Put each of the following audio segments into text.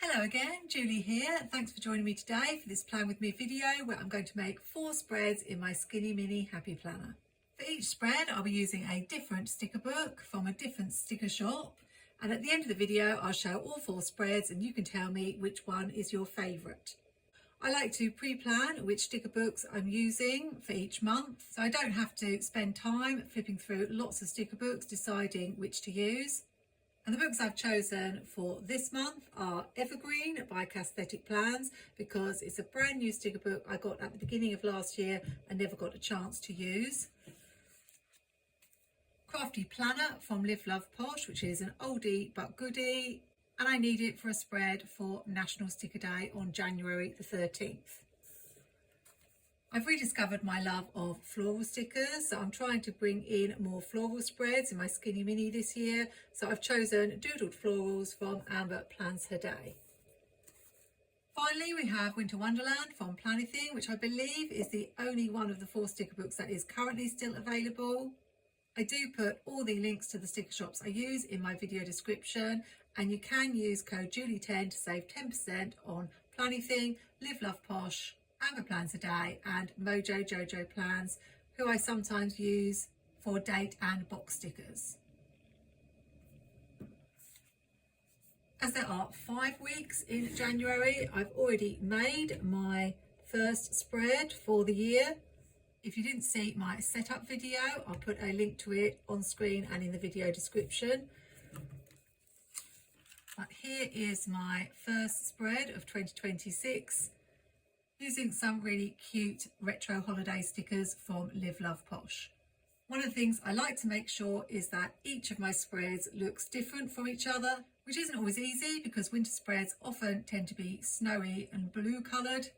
Hello again, Julie here. Thanks for joining me today for this Plan With Me video where I'm going to make 4 spreads in my Skinny Mini Happy Planner. For each spread I'll be using a different sticker book from a different sticker shop, and at the end of the video I'll show all 4 spreads and you can tell me which one is your favourite. I like to pre-plan which sticker books I'm using for each month so I don't have to spend time flipping through lots of sticker books deciding which to use. And the books I've chosen for this month are Evergreen by Cassthetic Plans because it's a brand new sticker book I got at the beginning of last year and never got a chance to use. Crafty Planner from Live Love Posh, which is an oldie but goodie, and I need it for a spread for National Sticker Day on January the 13th. I've rediscovered my love of floral stickers, so I'm trying to bring in more floral spreads in my Skinny Mini this year. So I've chosen Doodled Florals from Amber Plans Her Day. Finally, we have Winter Wonderland from Planything, which I believe is the only one of the 4 sticker books that is currently still available. I do put all the links to the sticker shops I use in my video description, and you can use code Julie10 to save 10% on Planything, Live Love Posh, Amber Plans a Day and MojoJojoPlans, who I sometimes use for date and box stickers. As there are 5 weeks in January, I've already made my first spread for the year. If you didn't see my setup video, I'll put a link to it on screen and in the video description. But here is my first spread of 2026. Using some really cute retro holiday stickers from Live Love Posh. One of the things I like to make sure is that each of my spreads looks different from each other, which isn't always easy because winter spreads often tend to be snowy and blue coloured,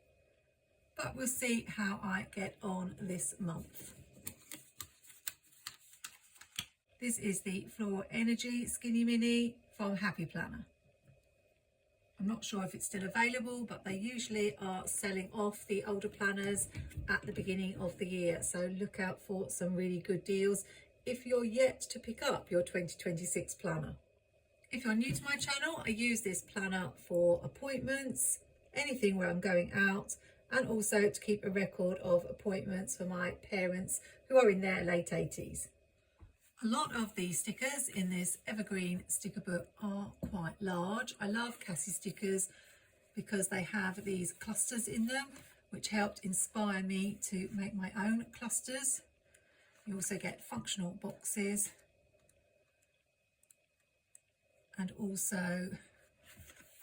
but we'll see how I get on this month. This is the Floral Energy Skinny Mini from Happy Planner. I'm not sure if it's still available, but they usually are selling off the older planners at the beginning of the year. So look out for some really good deals if you're yet to pick up your 2026 planner. If you're new to my channel, I use this planner for appointments, anything where I'm going out, and also to keep a record of appointments for my parents who are in their late 80s. A lot of the stickers in this Evergreen sticker book are quite large. I love Cassie stickers because they have these clusters in them, which helped inspire me to make my own clusters. You also get functional boxes and also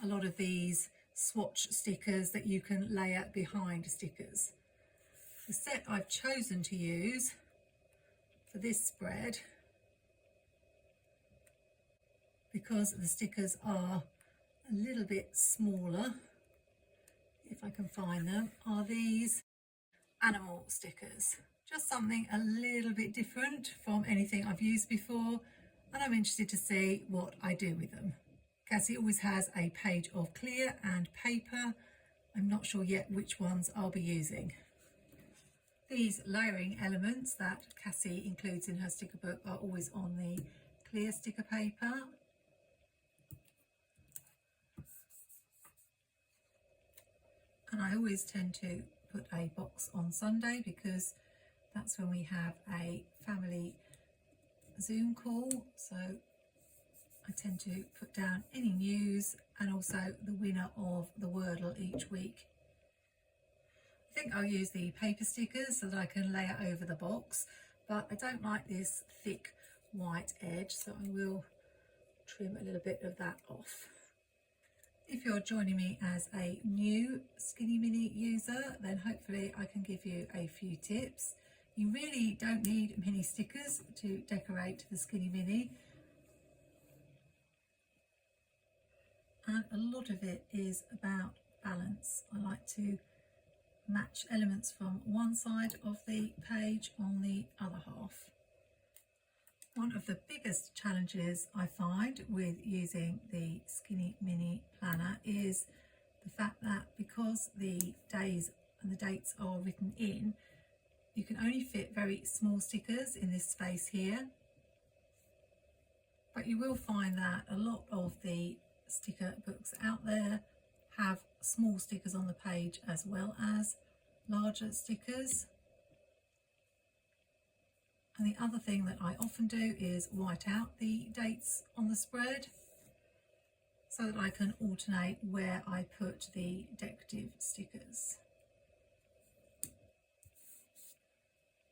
a lot of these swatch stickers that you can layer behind stickers. The set I've chosen to use for this spread, because the stickers are a little bit smaller, if I can find them, are these animal stickers. Just something a little bit different from anything I've used before, and I'm interested to see what I do with them. Cassie always has a page of clear and paper. I'm not sure yet which ones I'll be using. These layering elements that Cassie includes in her sticker book are always on the clear sticker paper. And I always tend to put a box on Sunday because that's when we have a family Zoom call. So I tend to put down any news and also the winner of the Wordle each week. I think I'll use the paper stickers so that I can layer over the box, but I don't like this thick white edge, so I will trim a little bit of that off. If you're joining me as a new Skinny Mini user, then hopefully I can give you a few tips. You really don't need mini stickers to decorate the Skinny Mini. And a lot of it is about balance. I like to match elements from one side of the page on the other half. One of the biggest challenges I find with using the Skinny Mini planner is the fact that because the days and the dates are written in, you can only fit very small stickers in this space here. But you will find that a lot of the sticker books out there have small stickers on the page as well as larger stickers. And the other thing that I often do is white out the dates on the spread so that I can alternate where I put the decorative stickers.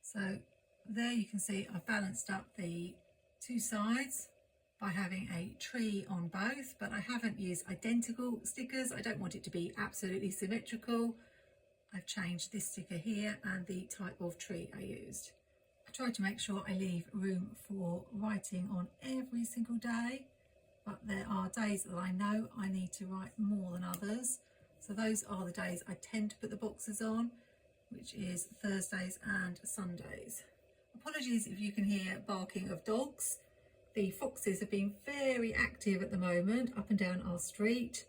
So there you can see I've balanced up the two sides by having a tree on both, but I haven't used identical stickers. I don't want it to be absolutely symmetrical. I've changed this sticker here and the type of tree I used. I try to make sure I leave room for writing on every single day, but there are days that I know I need to write more than others. So those are the days I tend to put the boxes on, which is Thursdays and Sundays. Apologies if you can hear barking of dogs. The foxes have been very active at the moment up and down our street,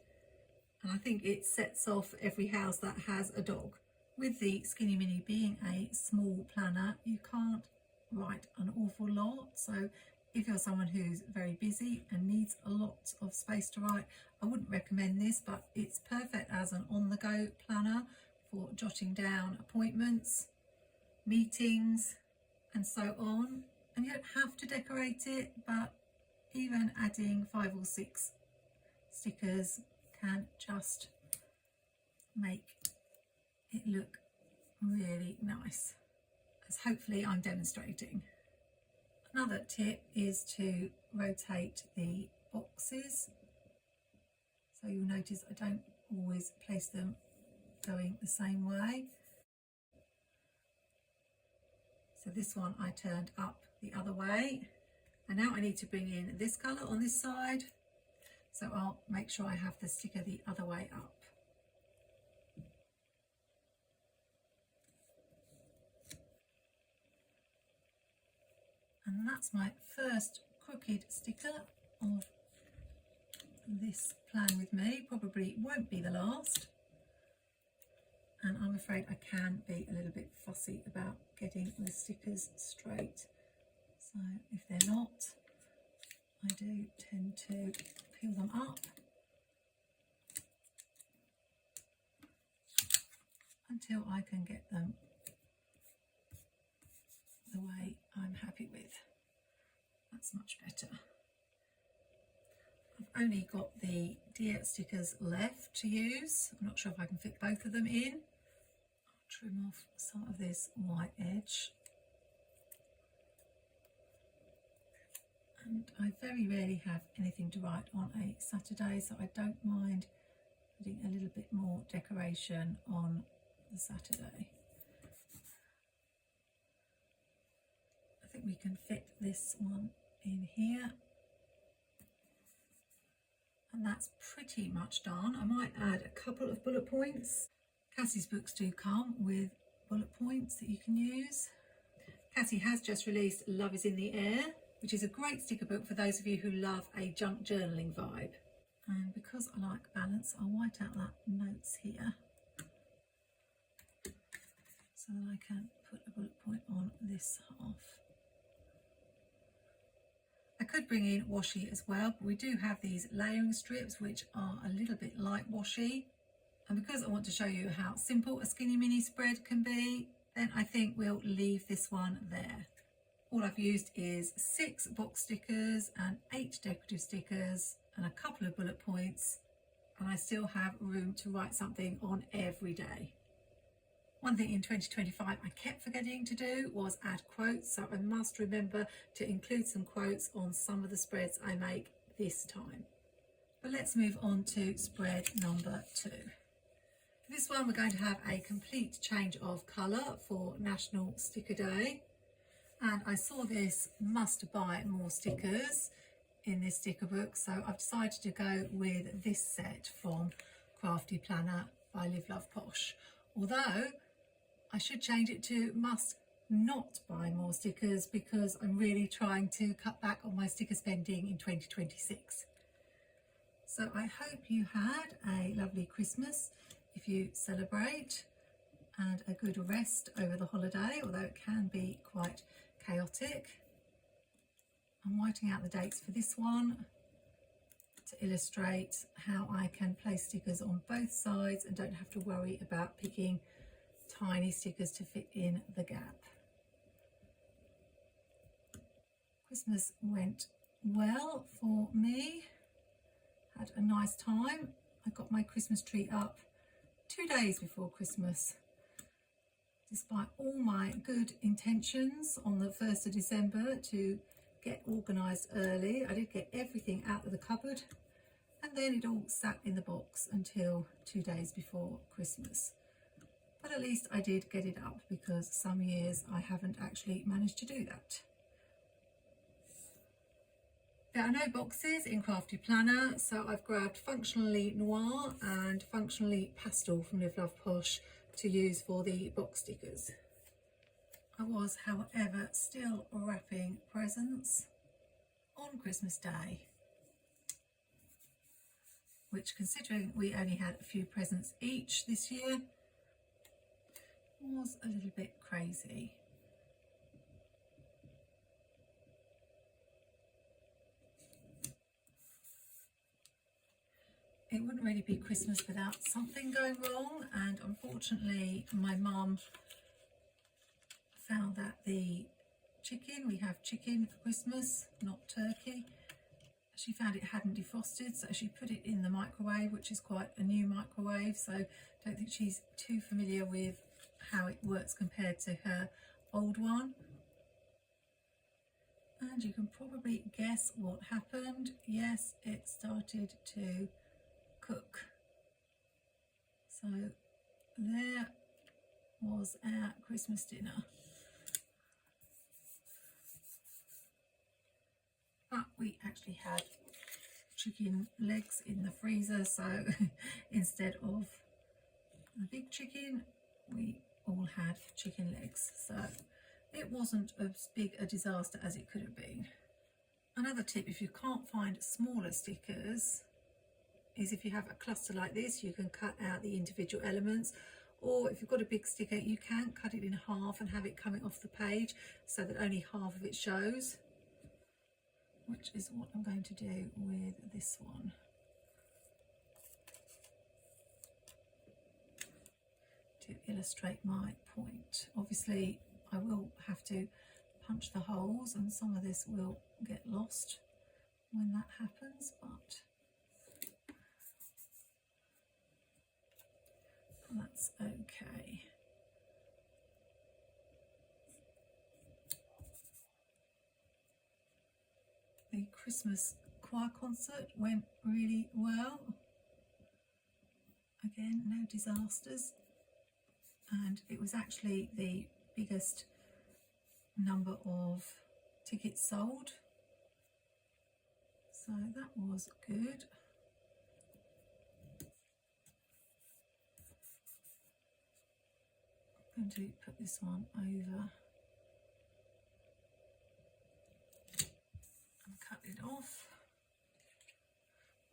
and I think it sets off every house that has a dog. With the Skinny Mini being a small planner, you can't write an awful lot, so if you're someone who's very busy and needs a lot of space to write, I wouldn't recommend this, but it's perfect as an on-the-go planner for jotting down appointments, meetings and so on. And you don't have to decorate it, but even adding 5 or 6 stickers can just make it look really nice, as hopefully I'm demonstrating. Another tip is to rotate the boxes. So you'll notice I don't always place them going the same way. So this one I turned up the other way, and now I need to bring in this colour on this side, so I'll make sure I have the sticker the other way up. And that's my first crooked sticker of this plan with me. Probably won't be the last, and I'm afraid I can be a little bit fussy about getting the stickers straight. So if they're not, I do tend to peel them up until I can get them the way I'm happy with. That's much better. I've only got the deer stickers left to use. I'm not sure if I can fit both of them in. I'll trim off some of this white edge. And I very rarely have anything to write on a Saturday, so I don't mind putting a little bit more decoration on the Saturday. I think we can fit this one in here. And that's pretty much done. I might add a couple of bullet points. Cassie's books do come with bullet points that you can use. Cassie has just released Love is in the Air, which is a great sticker book for those of you who love a junk journaling vibe. And because I like balance, I'll white out that notes here so that I can put a bullet point on this half. I could bring in washi as well, but we do have these layering strips which are a little bit like washi. And because I want to show you how simple a Skinny Mini spread can be, then I think we'll leave this one there. All I've used is 6 box stickers and 8 decorative stickers and a couple of bullet points, and I still have room to write something on every day. One thing in 2025 I kept forgetting to do was add quotes, so I must remember to include some quotes on some of the spreads I make this time. But let's move on to spread number 2. For this one we're going to have a complete change of colour for National Sticker Day. And I saw this must buy more stickers in this sticker book, so I've decided to go with this set from Crafty Planner by Live Love Posh. Although I should change it to must not buy more stickers, because I'm really trying to cut back on my sticker spending in 2026. So I hope you had a lovely Christmas if you celebrate, and a good rest over the holiday, although it can be quite chaotic. I'm writing out the dates for this one to illustrate how I can place stickers on both sides and don't have to worry about picking tiny stickers to fit in the gap. Christmas went well for me. Had a nice time. I got my Christmas tree up 2 days before Christmas. Despite all my good intentions on the 1st of December to get organised early, I did get everything out of the cupboard and then it all sat in the box until 2 days before Christmas. But at least I did get it up, because some years I haven't actually managed to do that. There are no boxes in Crafty Planner, so I've grabbed Functionally Noir and Functionally Pastel from Live Love Posh to use for the box stickers. I was, however, still wrapping presents on Christmas Day, which, considering we only had a few presents each this year, was a little bit crazy. It wouldn't really be Christmas without something going wrong, and unfortunately my mum found that the chicken, we have chicken for Christmas, not turkey, she found it hadn't defrosted, so she put it in the microwave, which is quite a new microwave, so I don't think she's too familiar with how it works compared to her old one. And you can probably guess what happened. Yes, it started to cook. So there was our Christmas dinner. But we actually had chicken legs in the freezer, so instead of the big chicken, we all had chicken legs. So it wasn't as big a disaster as it could have been. Another tip, if you can't find smaller stickers, is if you have a cluster like this, you can cut out the individual elements, or if you've got a big sticker, you can cut it in half and have it coming off the page so that only half of it shows, which is what I'm going to do with this one. To illustrate my point. Obviously I will have to punch the holes and some of this will get lost when that happens, but that's okay. The Christmas choir concert went really well. Again, no disasters, and it was actually the biggest number of tickets sold, so that was good. I'm going to put this one over and cut it off.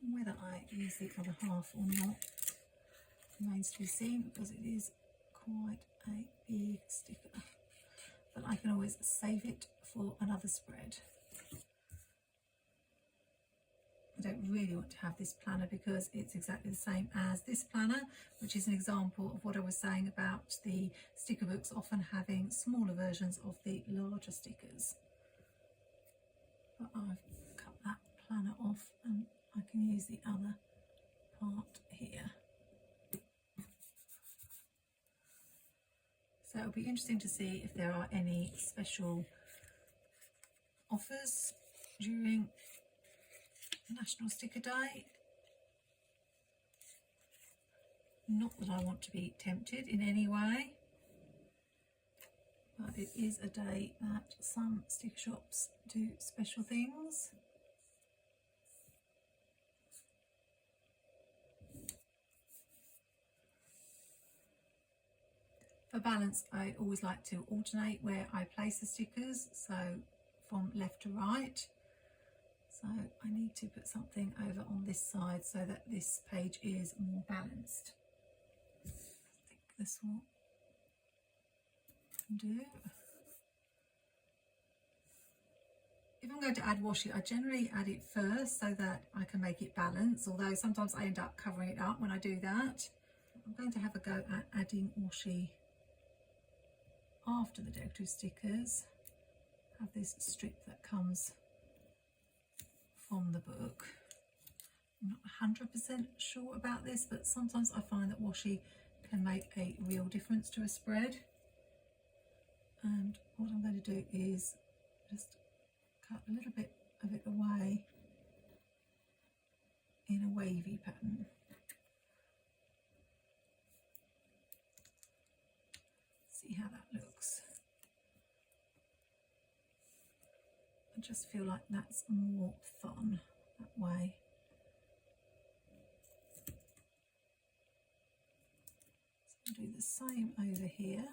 Whether I use the other half or not remains to be seen, because it is quite a big sticker, but I can always save it for another spread. I don't really want to have this planner because it's exactly the same as this planner, which is an example of what I was saying about the sticker books often having smaller versions of the larger stickers. But I've cut that planner off and I can use the other part here. So it'll be interesting to see if there are any special offers during National Sticker Day. Not that I want to be tempted in any way, but it is a day that some sticker shops do special things. For balance, I always like to alternate where I place the stickers, so from left to right. So I need to put something over on this side so that this page is more balanced. I think this will do. If I'm going to add washi, I generally add it first so that I can make it balance, although sometimes I end up covering it up when I do that. I'm going to have a go at adding washi after the decorative stickers. I have this strip that comes from the book. I'm not 100% sure about this, but sometimes I find that washi can make a real difference to a spread. And what I'm going to do is just cut a little bit of it away in a wavy pattern. See how that looks. I just feel like that's more fun that way. So I'll do the same over here.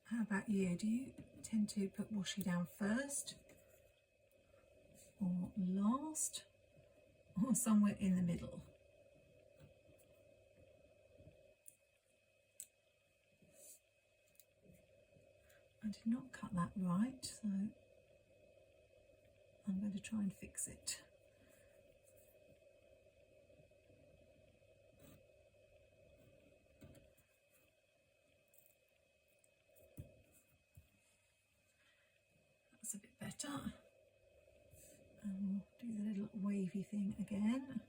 How about you? Do you tend to put washi down first or last or somewhere in the middle? I did not cut that right, so I'm going to try and fix it. That's a bit better. And we'll do the little wavy thing again.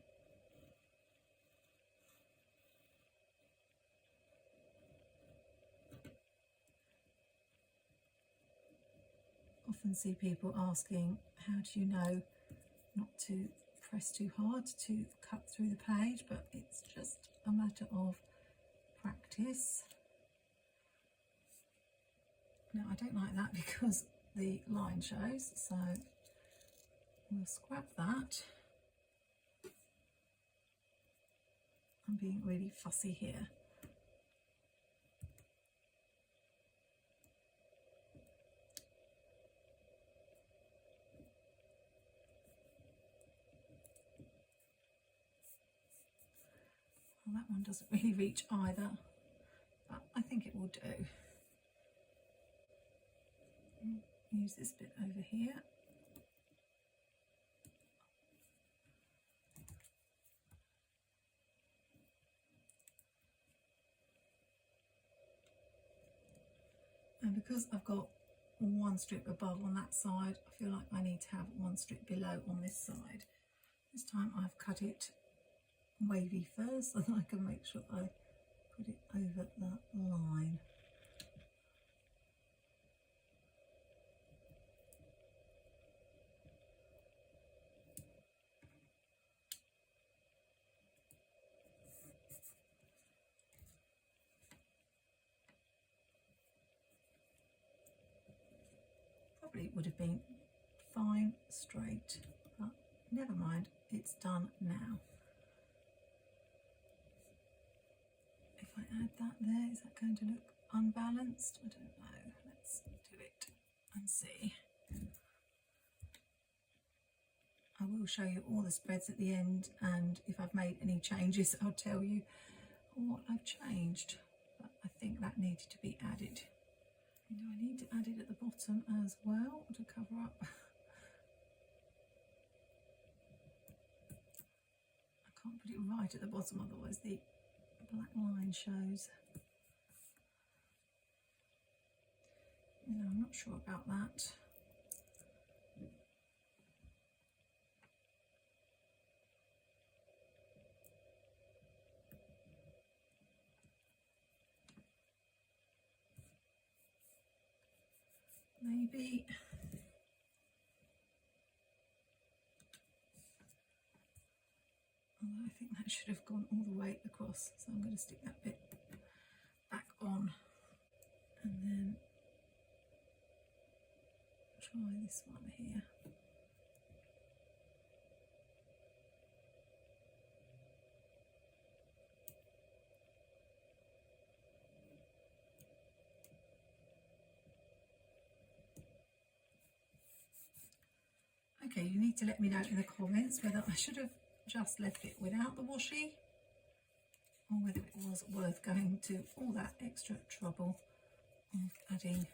Often see people asking, how do you know not to press too hard to cut through the page? But it's just a matter of practice. Now I don't like that because the line shows, so we'll scrap that. I'm being really fussy here. Well, that one doesn't really reach either, but I think it will do. Use this bit over here. And because I've got one strip above on that side, I feel like I need to have one strip below on this side. This time I've cut it wavy first so that I can make sure I put it over that line. Probably would have been fine straight, but never mind, it's done now. If I add that there, is that going to look unbalanced? I don't know. Let's do it and see. I will show you all the spreads at the end, and if I've made any changes I'll tell you what I've changed, but I think that needed to be added. Do I need to add it at the bottom as well to cover up? I can't put it right at the bottom, otherwise the black line shows. No, I'm not sure about that. Maybe. Although I think that should have gone all the way across, so I'm going to stick that bit back on and then try this one here. Okay, you need to let me know in the comments whether I should have just left it without the washi or whether it was worth going to all that extra trouble of adding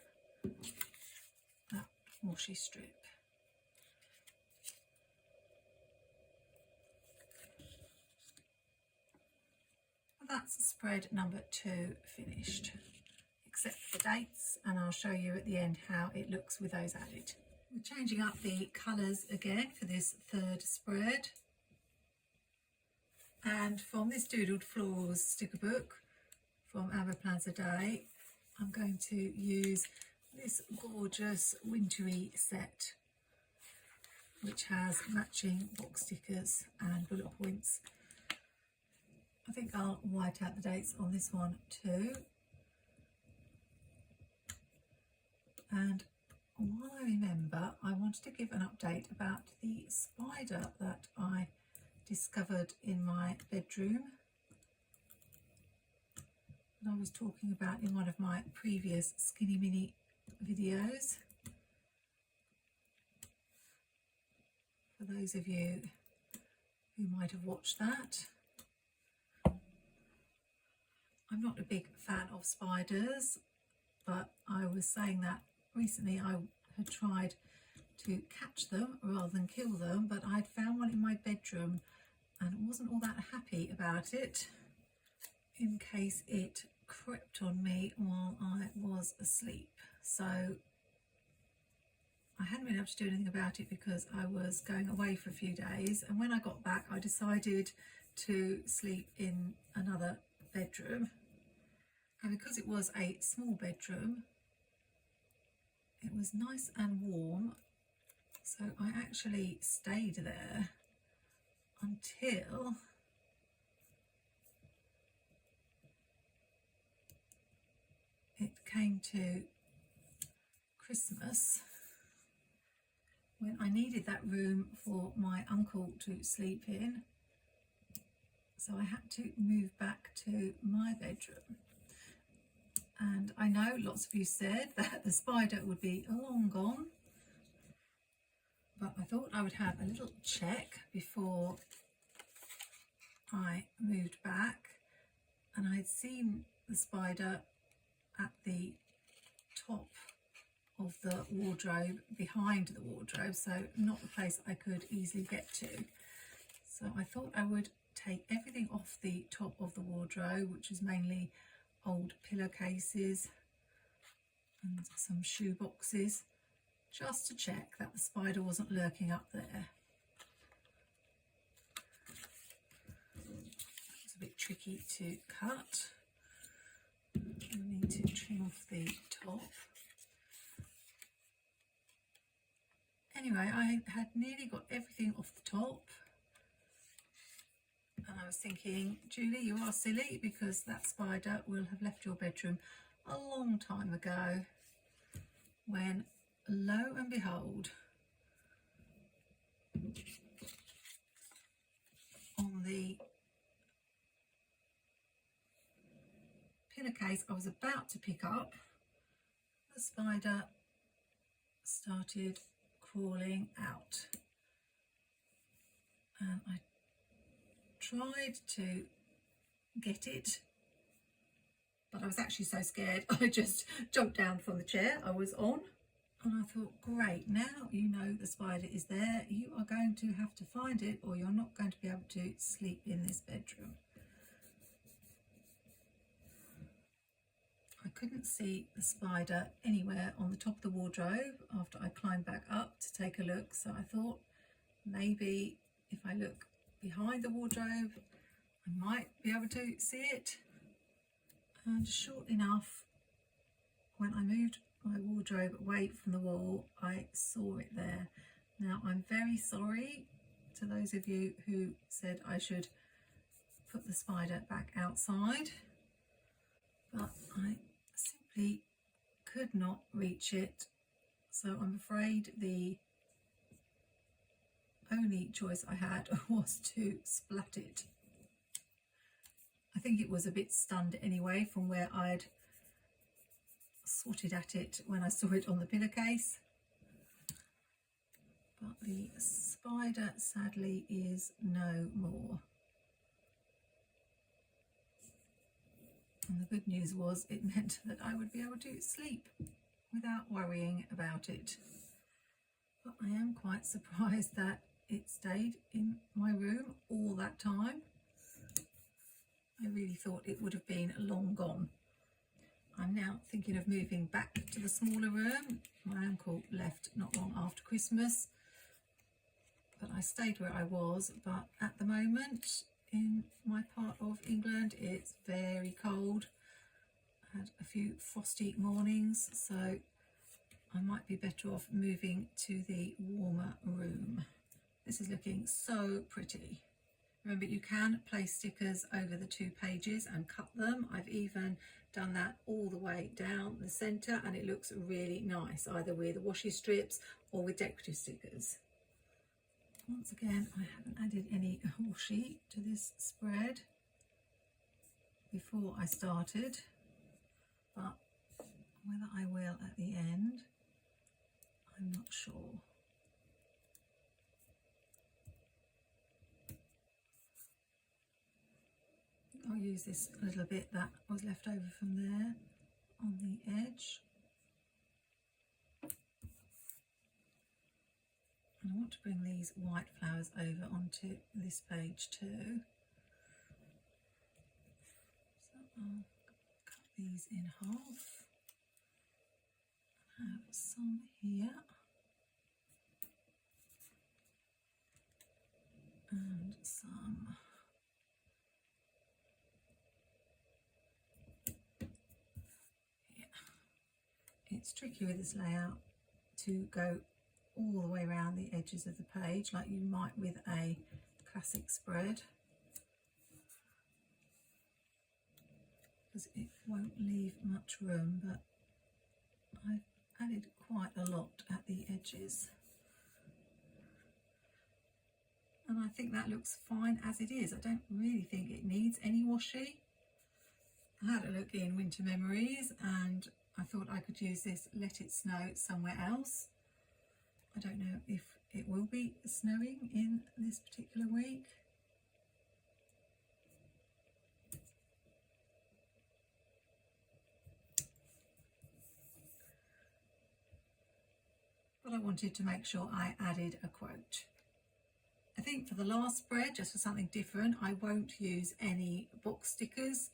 that washi strip. That's spread number 2 finished, except for the dates, and I'll show you at the end how it looks with those added. We're changing up the colours again for this 3rd spread, and from this Doodled Florals sticker book from Plans a Day, I'm going to use this gorgeous wintry set which has matching box stickers and bullet points. I think I'll white out the dates on this one too. And while I remember, I wanted to give an update about the spider that I discovered in my bedroom that I was talking about in one of my previous Skinny Mini videos. For those of you who might have watched that. I'm not a big fan of spiders, but I was saying that recently I had tried to catch them rather than kill them, but I'd found one in my bedroom and wasn't all that happy about it in case it crept on me while I was asleep. So I hadn't been able to do anything about it because I was going away for a few days, and when I got back I decided to sleep in another bedroom, and because it was a small bedroom it was nice and warm, so I actually stayed there until it came to Christmas, when I needed that room for my uncle to sleep in. So I had to move back to my bedroom. And I know lots of you said that the spider would be long gone, but I thought I would have a little check before I moved back, and I had seen the spider at the top of the wardrobe, behind the wardrobe, so not the place I could easily get to. So I thought I would take everything off the top of the wardrobe, which is mainly old pillowcases and some shoe boxes, just to check that the spider wasn't lurking up there. It's a bit tricky to cut. I need to trim off the top. Anyway, I had nearly got everything off the top, and I was thinking, Julie, you are silly, because that spider will have left your bedroom a long time ago, when lo and behold, on the pillowcase I was about to pick up, the spider started crawling out, and I tried to get it, but I was actually so scared I just jumped down from the chair I was on, and I thought, great, now you know the spider is there, you are going to have to find it or you're not going to be able to sleep in this bedroom. I couldn't see the spider anywhere on the top of the wardrobe after I climbed back up to take a look, so I thought maybe if I look behind the wardrobe I might be able to see it. And sure enough, when I moved my wardrobe away from the wall, I saw it there. Now I'm very sorry to those of you who said I should put the spider back outside, but I simply could not reach it, so I'm afraid the only choice I had was to splat it. I think it was a bit stunned anyway from where I'd swatted at it when I saw it on the pillowcase, but the spider sadly is no more. And the good news was it meant that I would be able to sleep without worrying about it. But I am quite surprised that it stayed in my room all that time. I really thought it would have been long gone. I'm now thinking of moving back to the smaller room. My uncle left not long after Christmas, but I stayed where I was. But at the moment in my part of England it's very cold. I had a few frosty mornings, so I might be better off moving to the warmer room. This is looking so pretty. Remember, you can place stickers over the 2 pages and cut them. I've even done that all the way down the centre, and it looks really nice, either with washi strips or with decorative stickers. Once again, I haven't added any washi to this spread before I started, but whether I will at the end, I'm not sure. I'll use this little bit that was left over from there on the edge. And I want to bring these white flowers over onto this page too. So I'll cut these in half. Have some here. And some It's tricky with this layout to go all the way around the edges of the page like you might with a classic spread, because it won't leave much room, but I've added quite a lot at the edges. And I think that looks fine as it is. I don't really think it needs any washi. I had a look in Winter Memories and I thought I could use this Let It Snow somewhere else. I don't know if it will be snowing in this particular week. But I wanted to make sure I added a quote. I think for the last spread, just for something different, I won't use any box stickers.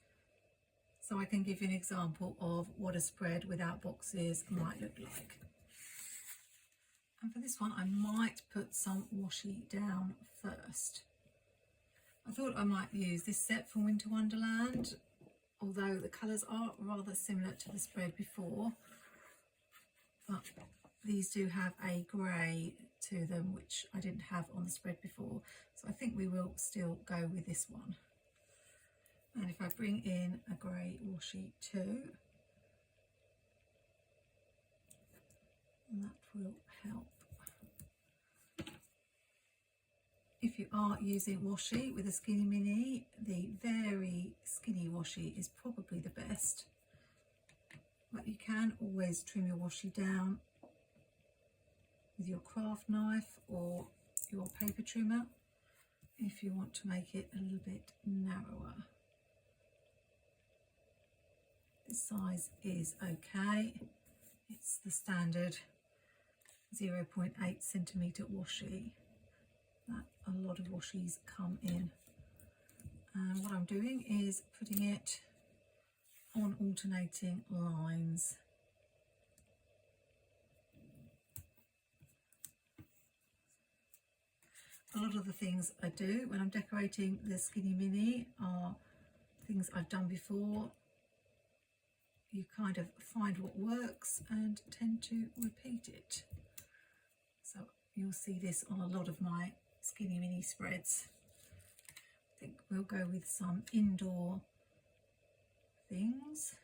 So I can give you an example of what a spread without boxes might look like. And for this one, I might put some washi down first. I thought I might use this set from Winter Wonderland, although the colours are rather similar to the spread before. But these do have a grey to them, which I didn't have on the spread before. So I think we will still go with this one. And if I bring in a grey washi too, that will help. If you are using washi with a skinny mini, the very skinny washi is probably the best. But you can always trim your washi down with your craft knife or your paper trimmer if you want to make it a little bit narrower. This size is okay. It's the standard 0.8 centimetre washi that a lot of washis come in. And what I'm doing is putting it on alternating lines. A lot of the things I do when I'm decorating the Skinny Mini are things I've done before. You kind of find what works and tend to repeat it. So you'll see this on a lot of my Skinny Mini spreads. I think we'll go with some indoor things.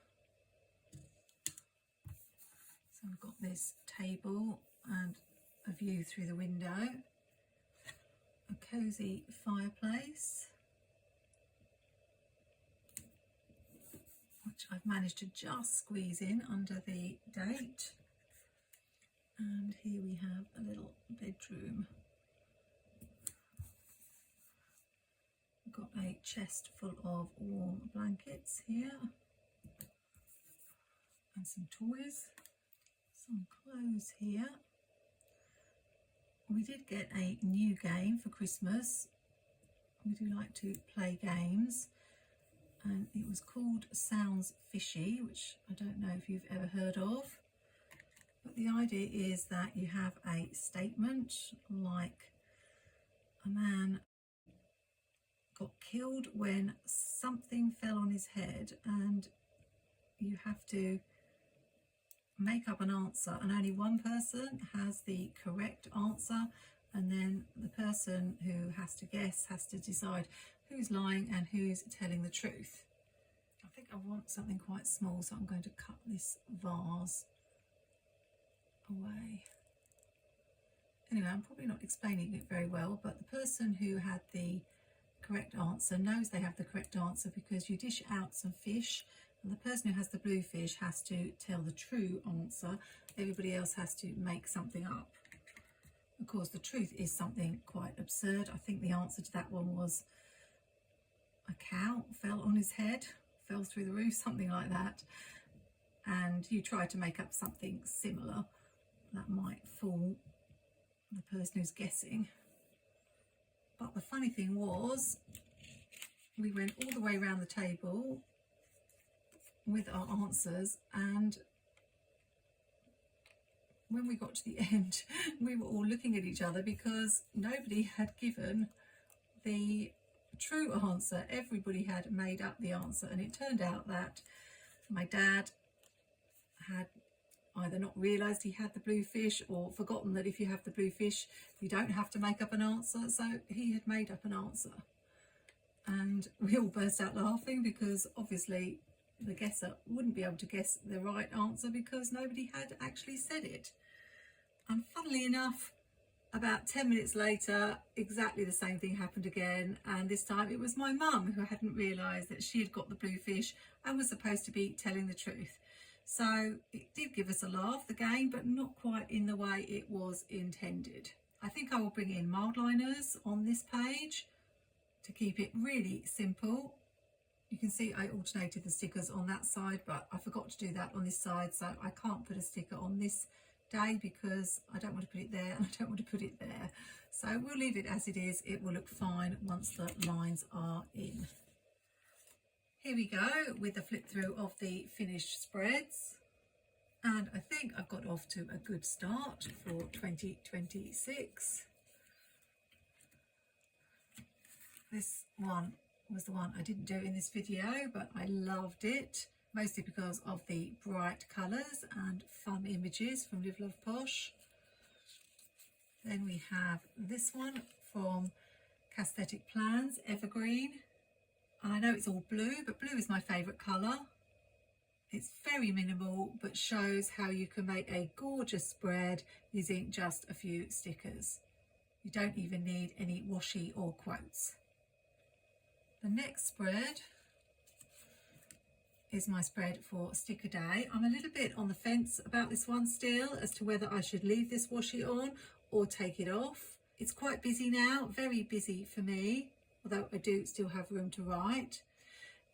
So I've got this table and a view through the window, a cosy fireplace, which I've managed to just squeeze in under the date. And here we have a little bedroom. I've got a chest full of warm blankets here. and some toys, some clothes here. We did get a new game for Christmas. We do like to play games, and it was called Sounds Fishy, which I don't know if you've ever heard of. But the idea is that you have a statement like a man got killed when something fell on his head, and you have to make up an answer, and only one person has the correct answer, and then the person who has to guess has to decide who's lying and who's telling the truth. I think I want something quite small, so I'm going to cut this vase away. Anyway, I'm probably not explaining it very well, but the person who had the correct answer knows they have the correct answer because you dish out some fish, and the person who has the blue fish has to tell the true answer. Everybody else has to make something up. Of course, the truth is something quite absurd. I think the answer to that one was a cow fell on his head, fell through the roof, something like that. And you try to make up something similar that might fool the person who's guessing. But the funny thing was, we went all the way around the table with our answers, and when we got to the end, we were all looking at each other because nobody had given the true answer. Everybody had made up the answer, and it turned out that my dad had either not realised he had the blue fish or forgotten that if you have the blue fish you don't have to make up an answer, so he had made up an answer. And we all burst out laughing because obviously the guesser wouldn't be able to guess the right answer because nobody had actually said it. And funnily enough, about 10 minutes later, exactly the same thing happened again, and this time it was my mum who hadn't realised that she had got the blue fish and was supposed to be telling the truth. So it did give us a laugh, the game, but not quite in the way it was intended. I think I will bring in mild liners on this page to keep it really simple. You can see I alternated the stickers on that side, but I forgot to do that on this side, so I can't put a sticker on this day because I don't want to put it there and I don't want to put it there. So we'll leave it as it is. It will look fine once the lines are in. Here we go with the flip through of the finished spreads, and I think I've got off to a good start for 2026. This one was the one I didn't do in this video, but I loved it, mostly because of the bright colours and fun images from Live Love Posh. Then we have this one from Cassthetic Plans, Evergreen. And I know it's all blue, but blue is my favourite colour. It's very minimal, but shows how you can make a gorgeous spread using just a few stickers. You don't even need any washi or quotes. The next spread is my spread for Sticker Day. I'm a little bit on the fence about this one still as to whether I should leave this washi on or take it off. It's quite busy now, very busy for me, although I do still have room to write.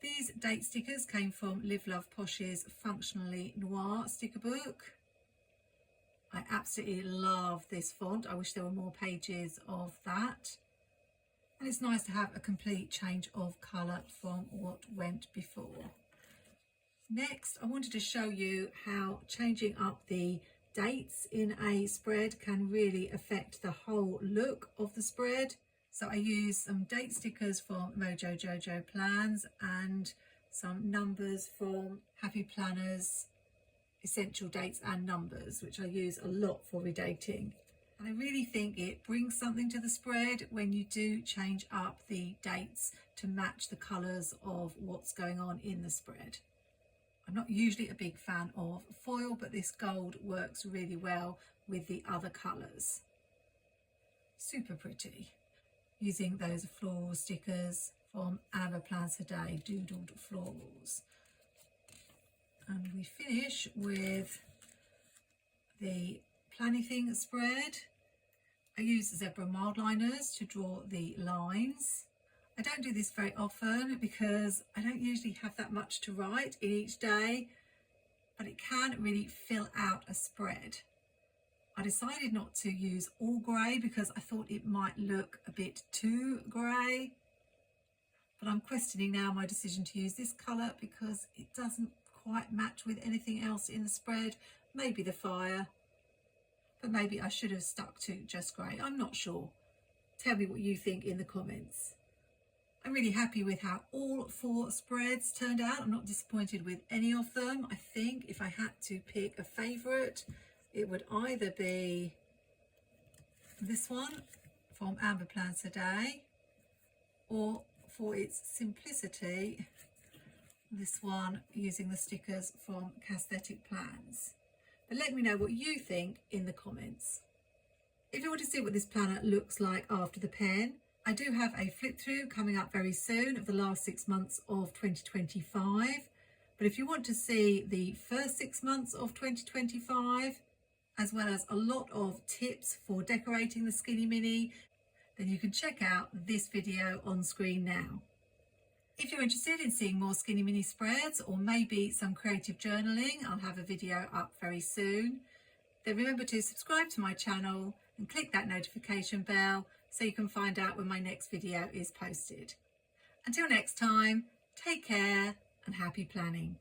These date stickers came from Live Love Posh's Functionally Noir sticker book. I absolutely love this font. I wish there were more pages of that. And it's nice to have a complete change of colour from what went before. Next, I wanted to show you how changing up the dates in a spread can really affect the whole look of the spread. So I used some date stickers from MojoJojoPlans and some numbers from Happy Planners Essential Dates and Numbers, which I use a lot for redating. And I really think it brings something to the spread when you do change up the dates to match the colours of what's going on in the spread. I'm not usually a big fan of foil, but this gold works really well with the other colours. Super pretty. Using those floral stickers from Our Plans Today, Doodled Florals. And we finish with the Planything spread. I use zebra mild liners to draw the lines. I don't do this very often because I don't usually have that much to write in each day, but it can really fill out a spread. I decided not to use all grey because I thought it might look a bit too grey, but I'm questioning now my decision to use this colour because it doesn't quite match with anything else in the spread. Maybe the fire, but maybe I should have stuck to just grey. I'm not sure. Tell me what you think in the comments. I'm really happy with how all 4 spreads turned out. I'm not disappointed with any of them. I think if I had to pick a favourite, it would either be this one from Amber Plans Today, or for its simplicity, this one using the stickers from Cassthetic Plans. But let me know what you think in the comments. If you want to see what this planner looks like after the pen, I do have a flip through coming up very soon of the last 6 months of 2025. But if you want to see the first 6 months of 2025, as well as a lot of tips for decorating the Skinny Mini, then you can check out this video on screen now. If you're interested in seeing more Skinny Mini spreads or maybe some creative journaling, I'll have a video up very soon. Then remember to subscribe to my channel and click that notification bell so you can find out when my next video is posted. Until next time, take care and happy planning.